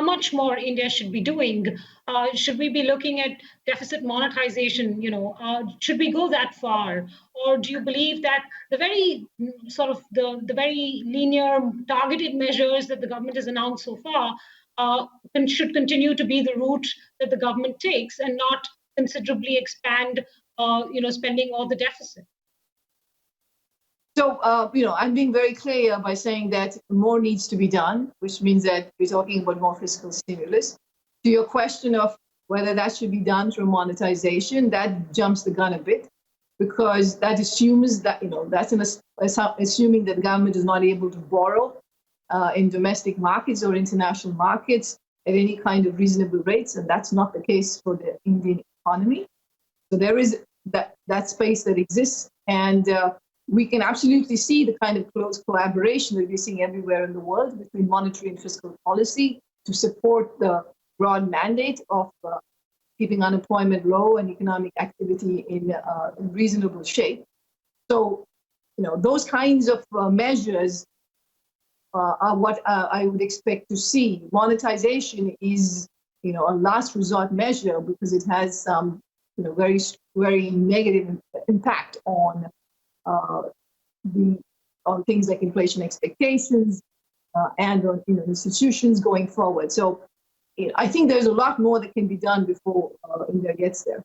how much more India should be doing. Should we be looking at deficit monetization? Should we go that far, or do you believe that the very the very linear, targeted measures that the government has announced so far should continue to be the route that the government takes, and not considerably expand, spending or the deficit? So, I'm being very clear by saying that more needs to be done, which means that we're talking about more fiscal stimulus. To your question of whether that should be done through monetization, that jumps the gun a bit, because that assumes that, that's assuming that the government is not able to borrow in domestic markets or international markets at any kind of reasonable rates, and that's not the case for the Indian economy. So there is that space that exists, and we can absolutely see the kind of close collaboration that we're seeing everywhere in the world between monetary and fiscal policy to support the broad mandate of keeping unemployment low and economic activity in reasonable shape. So, those kinds of measures are what I would expect to see. Monetization is, a last resort measure because it has some, very, very negative impact on things like inflation expectations and on institutions going forward. So I think there's a lot more that can be done before India gets there.